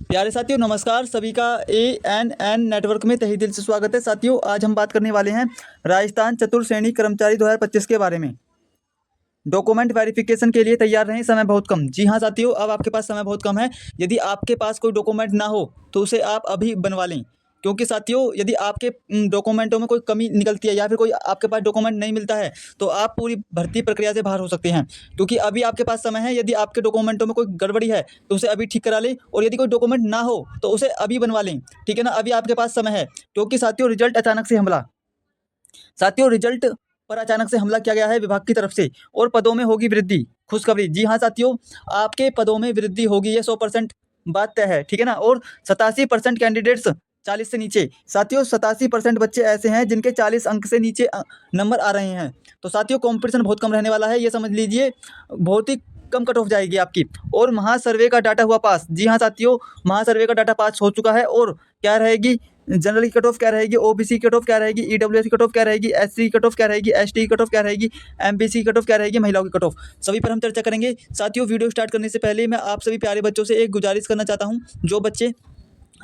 प्यारे साथियों नमस्कार। सभी का ANN नेटवर्क में तहे दिल से स्वागत है। साथियों आज हम बात करने वाले हैं राजस्थान चतुर्थ श्रेणी कर्मचारी 2025 के बारे में। डॉक्यूमेंट वेरिफिकेशन के लिए तैयार रहें, समय बहुत कम। जी हाँ साथियों, अब आपके पास समय बहुत कम है। यदि आपके पास कोई डॉक्यूमेंट ना हो तो उसे आप अभी बनवा लें, क्योंकि साथियों यदि आपके डॉक्यूमेंटों में कोई कमी निकलती है या फिर कोई आपके पास डॉक्यूमेंट नहीं मिलता है तो आप पूरी भर्ती प्रक्रिया से बाहर हो सकते हैं। क्योंकि अभी आपके पास समय है। यदि आपके डॉक्यूमेंटों में कोई गड़बड़ी है तो उसे अभी ठीक करा लें, और यदि कोई डॉक्यूमेंट ना हो तो उसे अभी बनवा लें। ठीक है ना, अभी आपके पास समय है। क्योंकि साथियों रिजल्ट अचानक से हमला साथियों रिजल्ट पर अचानक से हमला किया गया है विभाग की तरफ से, और पदों में होगी वृद्धि। खुशखबरी, जी हाँ साथियों, आपके पदों में वृद्धि होगी, ये 100% बात तय है। ठीक है ना, और 87% कैंडिडेट्स 40 से नीचे। साथियों 87% बच्चे ऐसे हैं जिनके 40 अंक से नीचे नंबर आ रहे हैं। तो साथियों कंपटीशन बहुत कम रहने वाला है, ये समझ लीजिए। बहुत ही कम कट ऑफ जाएगी आपकी। और महासर्वे का डाटा हुआ पास। जी हाँ साथियों, महासर्वे का डाटा पास हो चुका है। और क्या रहेगी जनरल की कट ऑफ, क्या रहेगी ओबीसी कट ऑफ, क्या रहेगी ईडब्ल्यूएस की कट ऑफ, क्या रहेगी एससी कट ऑफ, क्या रहेगी एसटी कट ऑफ, क्या रहेगी एमबीसी कट ऑफ, क्या रहेगी महिलाओं की कट ऑफ, सभी पर हम चर्चा करेंगे। साथियों वीडियो स्टार्ट करने से पहले मैं आप सभी प्यारे बच्चों से एक गुजारिश करना चाहता हूं। जो बच्चे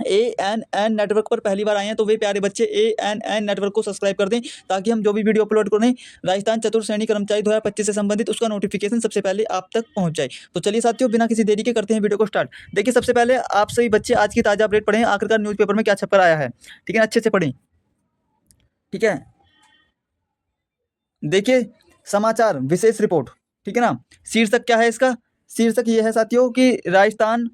ANN नेटवर्क पर पहली बार आए हैं तो वे प्यारे बच्चे ANN नेटवर्क को सब्सक्राइब कर दें, ताकि हम जो भी वीडियो अपलोड करें राजस्थान चतुर्थ श्रेणी कर्मचारी 2025 से संबंधित उसका नोटिफिकेशन सबसे पहले आप तक पहुंच जाए। तो चलिए साथियों बिना किसी देरी के करते हैं वीडियो को स्टार्ट। देखिए सबसे पहले आप सभी बच्चे आज की ताजा अपडेट पढ़ें, आखिरकार न्यूज़पेपर में क्या छपकर आया है। ठीक है, अच्छे से पढ़ें। ठीक है, देखिए समाचार विशेष रिपोर्ट। ठीक है ना, शीर्षक क्या है इसका? शीर्षक ये है साथियों कि राजस्थान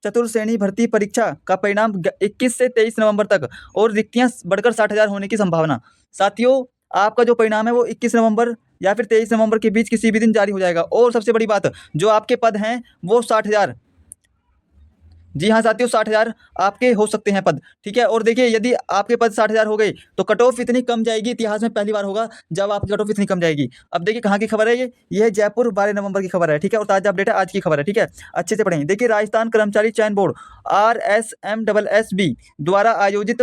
चतुर्थ श्रेणी भर्ती परीक्षा का परिणाम 21 से 23 नवंबर तक, और रिक्तियां बढ़कर 60,000 होने की संभावना। साथियों आपका जो परिणाम है वो 21 नवंबर या फिर 23 नवंबर के बीच किसी भी दिन जारी हो जाएगा। और सबसे बड़ी बात, जो आपके पद हैं वो 60,000। जी हाँ साथियों, 60,000 आपके हो सकते हैं पद। ठीक है, और देखिए यदि आपके पद 60,000 हो गए तो कट ऑफ इतनी कम जाएगी, इतिहास में पहली बार होगा जब आपकी कट ऑफ इतनी कम जाएगी। अब देखिए कहाँ की खबर है, ये है जयपुर 12 नवंबर की खबर है। ठीक है, और ताजा अपडेट है, आज की खबर है। ठीक है, अच्छे से पढ़ें। देखिए राजस्थान कर्मचारी चयन बोर्ड RSMSSB द्वारा आयोजित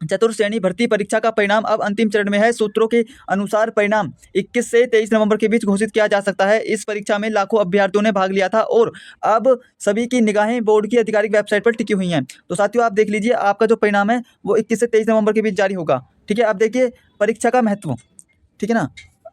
चतुर्थ श्रेणी भर्ती परीक्षा का परिणाम अब अंतिम चरण में है। सूत्रों के अनुसार परिणाम 21 से 23 नवंबर के बीच घोषित किया जा सकता है। इस परीक्षा में लाखों अभ्यर्थियों ने भाग लिया था और अब सभी की निगाहें बोर्ड की आधिकारिक वेबसाइट पर टिकी हुई हैं। तो साथियों आप देख लीजिए, आपका जो परिणाम है वो 21 से 23 नवंबर के बीच जारी होगा। ठीक है, अब देखिए परीक्षा का महत्व। ठीक है ना,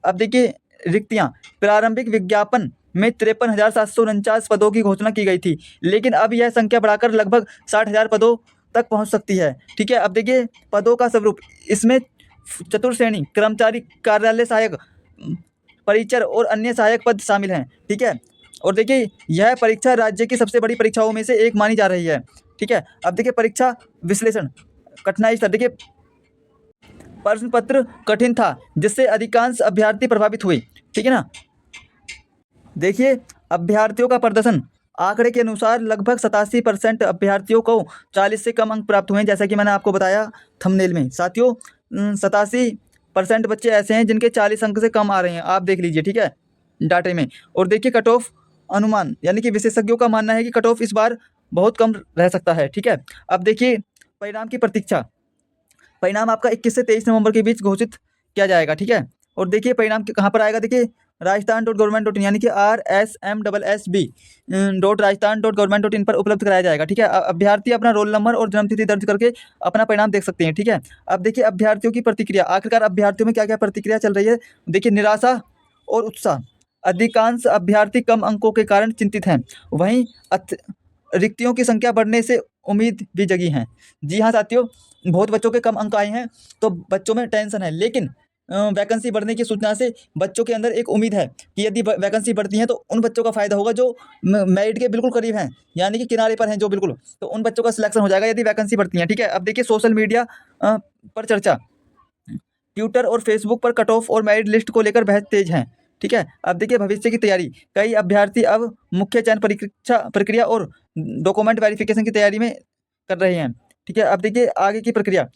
अब देखिए रिक्तियां। प्रारंभिक विज्ञापन में 53,749 पदों की घोषणा की गई थी, लेकिन अब यह संख्या बढ़ाकर लगभग 60,000 पदों तक पहुंच सकती है। ठीक है, अब देखिए पदों का स्वरूप। इसमें चतुर्थ श्रेणी कर्मचारी, कार्यालय सहायक, परिचर और अन्य सहायक पद शामिल हैं। ठीक है, और देखिए यह परीक्षा राज्य की सबसे बड़ी परीक्षाओं में से एक मानी जा रही है। ठीक है, अब देखिए परीक्षा विश्लेषण। कठिनाई स्तर, देखिए प्रश्न पत्र कठिन था जिससे अधिकांश अभ्यर्थी प्रभावित हुए। ठीक है ना, देखिए अभ्यर्थियों का प्रदर्शन। आंकड़े के अनुसार लगभग 87% अभ्यर्थियों को 40 से कम अंक प्राप्त हुए हैं, जैसा कि मैंने आपको बताया थंबनेल में। साथियों 87% बच्चे ऐसे हैं जिनके 40 अंक से कम आ रहे हैं, आप देख लीजिए। ठीक है, डाटे में। और देखिए कट ऑफ अनुमान, यानी कि विशेषज्ञों का मानना है कि कट ऑफ इस बार बहुत कम रह सकता है। ठीक है, अब देखिए परिणाम की प्रतीक्षा। परिणाम आपका 21 से 23 नवंबर के बीच घोषित किया जाएगा। ठीक है, और देखिए परिणाम कहाँ पर आएगा, देखिए राजस्थान.gov.in यानी कि RSMSSB.राजस्थान.gov.in पर उपलब्ध कराया जाएगा। ठीक है, अभ्यर्थी अपना रोल नंबर और जन्मतिथि दर्ज करके अपना परिणाम देख सकते हैं। ठीक है, अब देखिए अभ्यर्थियों की प्रतिक्रिया। आखिरकार अभ्यर्थियों में क्या क्या प्रतिक्रिया चल रही है, देखिए निराशा और उत्साह। अधिकांश अभ्यर्थी कम अंकों के कारण चिंतित हैं, वहीं रिक्तियों की संख्या बढ़ने से उम्मीद भी जगी हैं। जी हाँ साथियों, बहुत बच्चों के कम अंक आए हैं तो बच्चों में टेंशन है, लेकिन वैकेंसी बढ़ने की सूचना से बच्चों के अंदर एक उम्मीद है कि यदि वैकेंसी बढ़ती है तो उन बच्चों का फायदा होगा जो मेरिट के बिल्कुल करीब हैं, यानी कि किनारे पर हैं जो बिल्कुल, तो उन बच्चों का सिलेक्शन हो जाएगा यदि वैकेंसी बढ़ती है। ठीक है, अब देखिए सोशल मीडिया पर चर्चा। ट्विटर और फेसबुक पर कट ऑफ और मेरिट लिस्ट को लेकर बहस तेज है। ठीक है, अब देखिए भविष्य की तैयारी। कई अभ्यर्थी अब मुख्य चयन परीक्षा प्रक्रिया और डॉक्यूमेंट वेरिफिकेशन की तैयारी में कर रहे हैं। ठीक है, अब देखिए आगे की प्रक्रिया।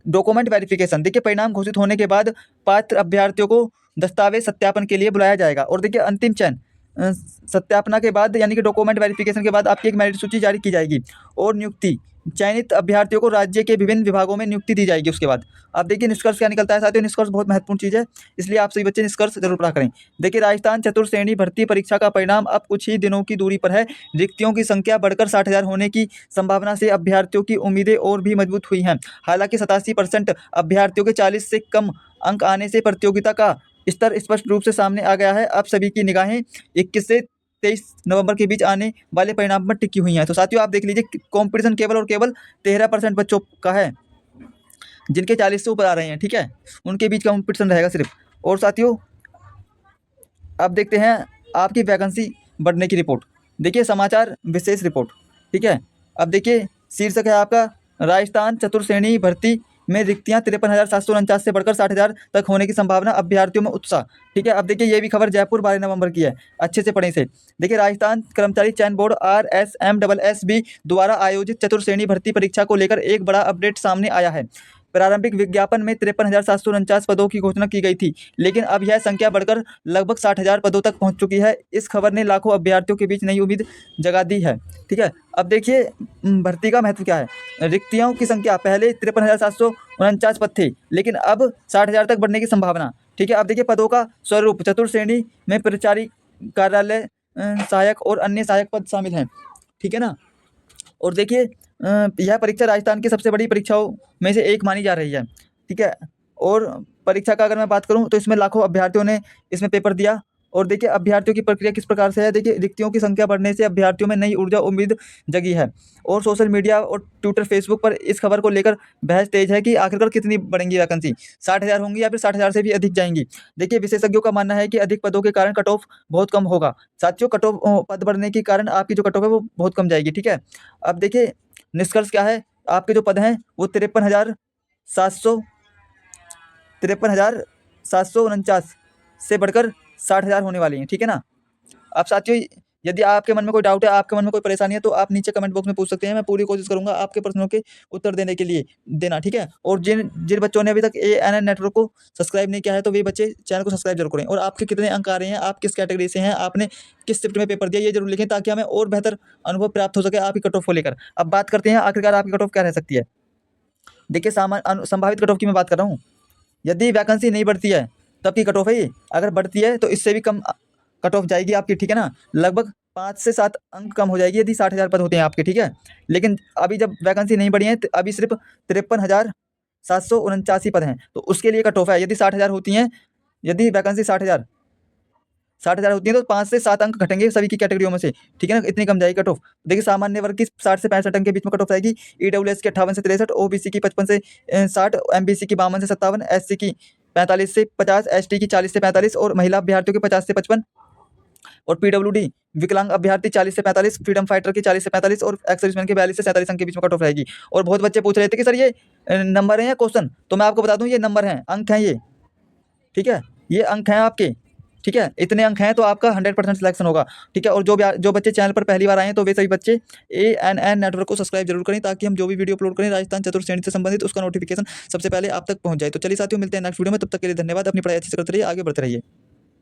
डॉक्यूमेंट वेरिफिकेशन, देखिए परिणाम घोषित होने के बाद पात्र अभ्यर्थियों को दस्तावेज सत्यापन के लिए बुलाया जाएगा। और देखिए अंतिम चयन, सत्यापना के बाद यानी कि डॉक्यूमेंट वेरिफिकेशन के बाद आपकी एक मेरिट सूची जारी की जाएगी और नियुक्ति चयनित अभ्यर्थियों को राज्य के विभिन्न विभागों में नियुक्ति दी जाएगी। उसके बाद आप देखिए निष्कर्ष क्या निकलता है साथियों। निष्कर्ष बहुत महत्वपूर्ण चीज़ है, इसलिए आप सभी बच्चे निष्कर्ष जरूर पढ़ा करें। देखिए राजस्थान चतुर्थ श्रेणी भर्ती परीक्षा का परिणाम अब कुछ ही दिनों की दूरी पर है। रिक्तियों की संख्या बढ़कर 60,000 होने की संभावना से अभ्यर्थियों की उम्मीदें और भी मजबूत हुई हैं। हालांकि 87% अभ्यर्थियों के 40 से कम अंक आने से प्रतियोगिता का स्तर स्पष्ट रूप से सामने आ गया है। अब सभी की निगाहें 21 से 23 नवंबर के बीच आने वाले परिणाम पर टिकी हुई हैं। तो साथियों आप देख लीजिए कंपटीशन केवल और केवल 13% बच्चों का है जिनके 40 से ऊपर आ रहे हैं, ठीक है, उनके बीच कंपटीशन रहेगा सिर्फ। और साथियों अब देखते हैं आपकी वैकेंसी बढ़ने की रिपोर्ट। देखिए समाचार विशेष रिपोर्ट, ठीक है। अब देखिए शीर्षक है आपका राजस्थान चतुर्थ श्रेणी भर्ती में रिक्तियां 53,749 से बढ़कर 60,000 तक होने की संभावना, अभ्यर्थियों में उत्साह, ठीक है। अब देखिए ये भी खबर जयपुर 12 नवंबर की है, अच्छे से पढ़ें इसे। देखिए राजस्थान कर्मचारी चयन बोर्ड RSMSSB द्वारा आयोजित चतुर्थ श्रेणी भर्ती परीक्षा को लेकर एक बड़ा अपडेट सामने आया है। प्रारंभिक विज्ञापन में 53,749 पदों की घोषणा की गई थी, लेकिन अब यह संख्या बढ़कर लगभग 60,000 पदों तक पहुंच चुकी है। इस खबर ने लाखों अभ्यर्थियों के बीच नई उम्मीद जगा दी है, ठीक है। अब देखिए भर्ती का महत्व क्या है। रिक्तियों की संख्या पहले 53,749 पद थे, लेकिन अब 60,000 तक बढ़ने की संभावना, ठीक है। अब देखिए पदों का स्वरूप, चतुर्थ श्रेणी में परिचारी, कार्यालय सहायक और अन्य सहायक पद शामिल हैं, ठीक है ना। और देखिए यह परीक्षा राजस्थान की सबसे बड़ी परीक्षाओं में से एक मानी जा रही है, ठीक है। और परीक्षा का अगर मैं बात करूं तो इसमें लाखों अभ्यर्थियों ने इसमें पेपर दिया। और देखिए अभ्यर्थियों की प्रक्रिया किस प्रकार से है। देखिए रिक्तियों की संख्या बढ़ने से अभ्यर्थियों में नई ऊर्जा उम्मीद जगी है और सोशल मीडिया और ट्विटर फेसबुक पर इस खबर को लेकर बहस तेज है कि आखिरकार कितनी बढ़ेंगी वैकेंसी, 60,000 होंगी या फिर 60,000 से भी अधिक जाएंगी। देखिए विशेषज्ञों का मानना है कि अधिक पदों के कारण कट ऑफ बहुत कम होगा। साथियों कट ऑफ पद बढ़ने के कारण आपकी जो कट ऑफ है वो बहुत कम जाएगी, ठीक है। अब देखिए निष्कर्ष क्या है, आपके जो पद हैं वो 53,749 से बढ़कर 60,000 होने वाली हैं, ठीक है ना। अब साथियों यदि आपके मन में कोई डाउट है, आपके मन में कोई परेशानी है, तो आप नीचे कमेंट बॉक्स में पूछ सकते हैं। मैं पूरी कोशिश करूंगा आपके प्रश्नों के उत्तर देने के लिए देना, ठीक है। और जिन जिन बच्चों ने अभी तक ANN नेटवर्क को सब्सक्राइब नहीं किया है तो वे बच्चे चैनल को सब्सक्राइब जरूर करें। और आपके कितने अंक आ रहे हैं, आप किस कैटेगरी से हैं, आपने किस शिफ्ट में पेपर दिया, ये जरूर लिखें ताकि हमें और बेहतर अनुभव प्राप्त हो सके आपकी कट ऑफ को लेकर। अब बात करते हैं आखिरकार आपकी कट ऑफ क्या रह सकती है। देखिए संभावित कट ऑफ की मैं बात कर रहा हूँ। यदि वैकेंसी नहीं बढ़ती है तब की कट ऑफ है ये, अगर बढ़ती है तो इससे भी कम कट ऑफ जाएगी आपकी, ठीक है ना। लगभग 5 से 7 अंक कम हो जाएगी यदि 60,000 पद होते हैं आपके, ठीक है। लेकिन अभी जब वैकेंसी नहीं बढ़ी है तो अभी सिर्फ 53,749 पद हैं, तो उसके लिए कट ऑफ है। यदि 60,000 होती हैं, यदि वैकेंसी 60,000 होती है तो 5 से 7 अंक घटेंगे सभी की कैटेगरियों में से, ठीक है ना। इतनी कम जाएगी कट ऑफ। देखिए सामान्य वर्ग की 60 से 65 अंक के बीच में कट ऑफ जाएगी। EWS की 58 से 63, OBC की 55 से 60, MBC की 52 से 57, SC की 45 से 50, ST की 40 से 45 और महिला अभ्यर्थियों की 50 से 55 और PWD विकलांग अभ्यर्थी 40 से 45, फ्रीडम फाइटर की 40 से 45 और एक्स सर्विसमैन के 42 से 47 अंक के बीच में कट ऑफ रहेगी। और बहुत बच्चे पूछ रहे थे कि सर ये नंबर हैं या क्वेश्चन, तो मैं आपको बता दूं ये नंबर हैं, अंक हैं ये, ठीक है। ये अंक हैं आपके, ठीक है। इतने अंक हैं तो आपका 100% सिलेक्शन होगा, ठीक है। और जो बच्चे चैनल पर पहली बार आए हैं तो वे सभी बच्चे ANN नेटवर्क को सब्सक्राइब जरूर करें ताकि हम जो भी वीडियो अपलोड करें राजस्थान चतुर्थ श्रेणी से संबंधित उसका नोटिफिकेशन सबसे पहले आप तक पहुंच जाए। तो चलिए साथियों मिलते हैं नेक्स्ट वीडियो में, तब तक के लिए धन्यवाद। अपनी पढ़ाई अच्छे से करते रहिए, आगे बढ़ते रहिए।